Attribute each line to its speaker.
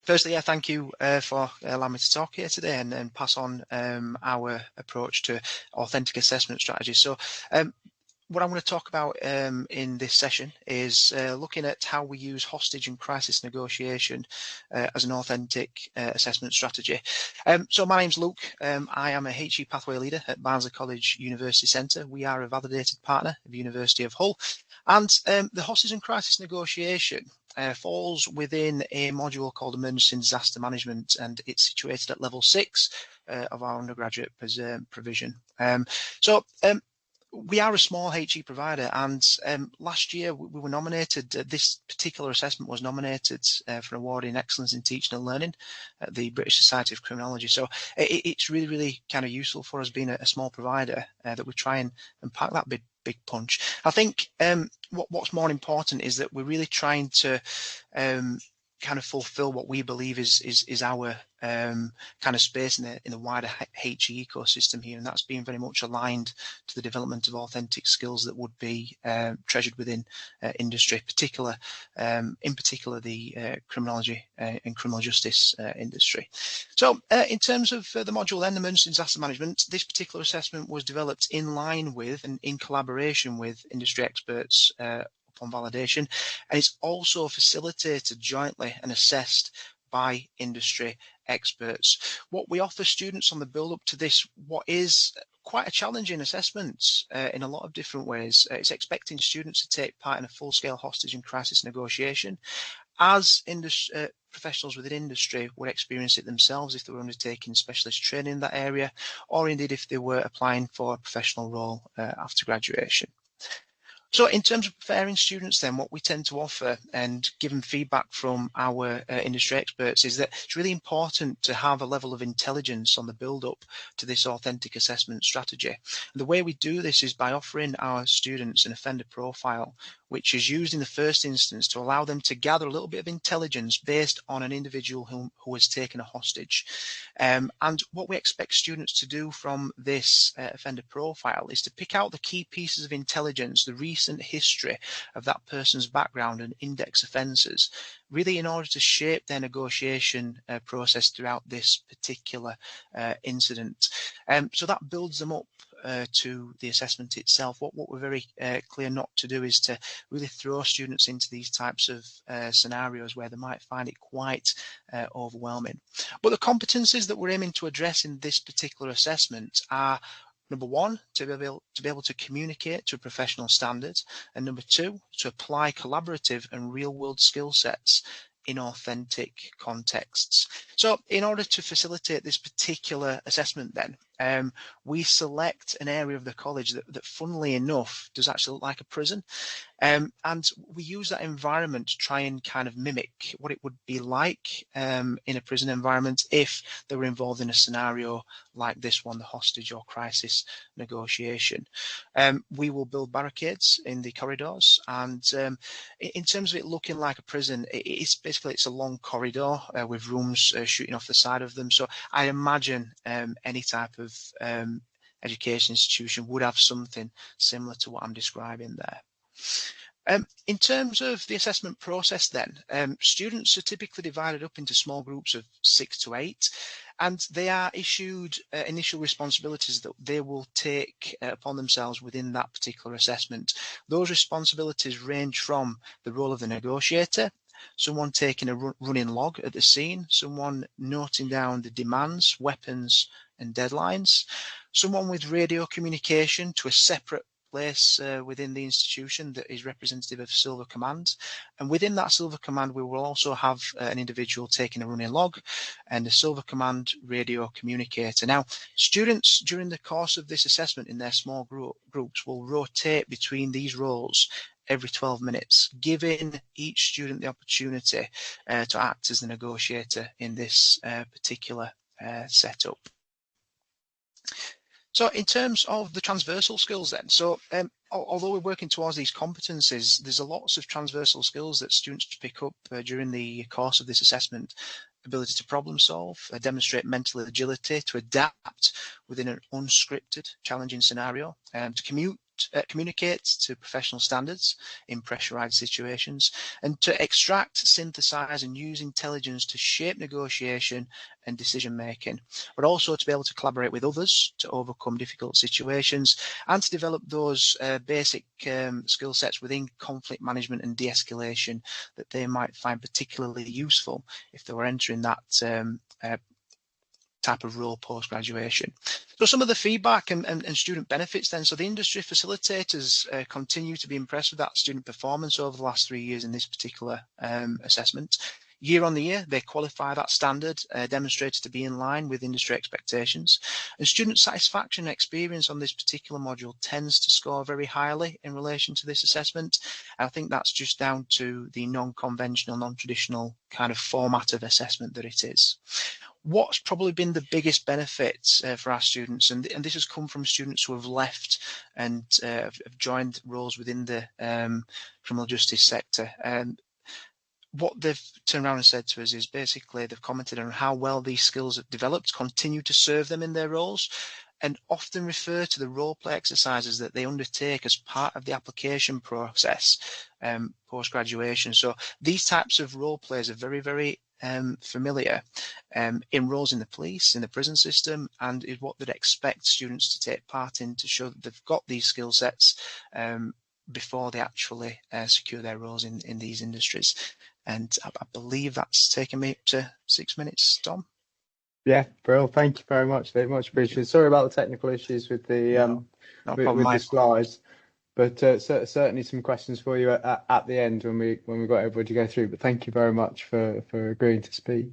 Speaker 1: Firstly, thank you for allowing me to talk here today and pass on our approach to authentic assessment strategies. So what I'm going to talk about in this session is looking at how we use hostage and crisis negotiation as an authentic assessment strategy. So my name's Luke. I am a HE pathway leader at Barnsley College University Centre. We are a validated partner of the University of Hull. And the hostage and crisis negotiation falls within a module called Emergency and Disaster Management, and it's situated at level 6 of our undergraduate provision. We are a small HE provider, and last year we were nominated, this particular assessment was nominated for an award in Excellence in Teaching and Learning at the British Society of Criminology. So it's really, really kind of useful for us being a small provider that we try and pack that big punch. I think what's more important is that we're really trying to kind of fulfill what we believe is our kind of space in the wider HE ecosystem here, and that's being very much aligned to the development of authentic skills that would be treasured within industry, in particular the criminology and criminal justice industry. So in terms of the module then, emergency and disaster management, this particular assessment was developed in line with and in collaboration with industry experts on validation, and it's also facilitated jointly and assessed by industry experts. What we offer students on the build up to this, what is quite a challenging assessment in a lot of different ways. It's expecting students to take part in a full-scale hostage and crisis negotiation as professionals within industry would experience it themselves if they were undertaking specialist training in that area, or indeed if they were applying for a professional role after graduation. So in terms of preparing students then, what we tend to offer and given feedback from our industry experts is that it's really important to have a level of intelligence on the build-up to this authentic assessment strategy. And the way we do this is by offering our students an offender profile, which is used in the first instance to allow them to gather a little bit of intelligence based on an individual who has taken a hostage. And what we expect students to do from this offender profile is to pick out the key pieces of intelligence, the recent history of that person's background and index offences, really in order to shape their negotiation process throughout this particular incident. So that builds them up to the assessment itself. What we're very clear not to do is to really throw students into these types of scenarios where they might find it quite overwhelming. But the competencies that we're aiming to address in this particular assessment are: number one, to be able to communicate to a professional standard, and number two, to apply collaborative and real-world skill sets in authentic contexts. So in order to facilitate this particular assessment then, we select an area of the college that funnily enough does actually look like a prison. And we use that environment to try and kind of mimic what it would be like in a prison environment if they were involved in a scenario like this one, the hostage or crisis negotiation. We will build barricades in the corridors, and in terms of it looking like a prison, it's a long corridor with rooms shooting off the side of them. So I imagine any type of education institution would have something similar to what I'm describing there. In terms of the assessment process then, students are typically divided up into small groups of 6 to 8, and they are issued initial responsibilities that they will take upon themselves within that particular assessment. Those responsibilities range from the role of the negotiator, someone taking a running log at the scene, someone noting down the demands, weapons and deadlines, someone with radio communication to a separate place within the institution that is representative of Silver Command. And within that Silver Command, we will also have an individual taking a running log and a Silver Command radio communicator. Now, students during the course of this assessment in their small groups will rotate between these roles every 12 minutes, giving each student the opportunity to act as the negotiator in this particular setup. So in terms of the transversal skills then, so although we're working towards these competencies, there's lots of transversal skills that students pick up during the course of this assessment. Ability to problem solve, demonstrate mental agility, to adapt within an unscripted, challenging scenario, to communicate to professional standards in pressurized situations, and to extract, synthesize, and use intelligence to shape negotiation and decision making, but also to be able to collaborate with others to overcome difficult situations and to develop those basic skill sets within conflict management and de-escalation that they might find particularly useful if they were entering that type of role post-graduation. So some of the feedback and student benefits then. So the industry facilitators continue to be impressed with that student performance over the last 3 years in this particular assessment. Year on the year, they qualify that standard, demonstrated to be in line with industry expectations. And student satisfaction and experience on this particular module tends to score very highly in relation to this assessment. And I think that's just down to the non-conventional, non-traditional kind of format of assessment that it is. What's probably been the biggest benefits for our students, and this has come from students who have left and have joined roles within the criminal justice sector. What they've turned around and said to us is basically they've commented on how well these skills have developed, continue to serve them in their roles, and often refer to the role play exercises that they undertake as part of the application process post-graduation. So these types of role plays are very, very familiar in roles in the police, in the prison system, and is what they'd expect students to take part in to show that they've got these skill sets before they actually secure their roles in these industries. And I believe that's taken me up to 6 minutes, Tom.
Speaker 2: Yeah, brilliant. Thank you very much. Very much appreciated. Sorry about the technical issues with the with the slides, but certainly some questions for you at the end when we got everybody to go through. But thank you very much for agreeing to speak.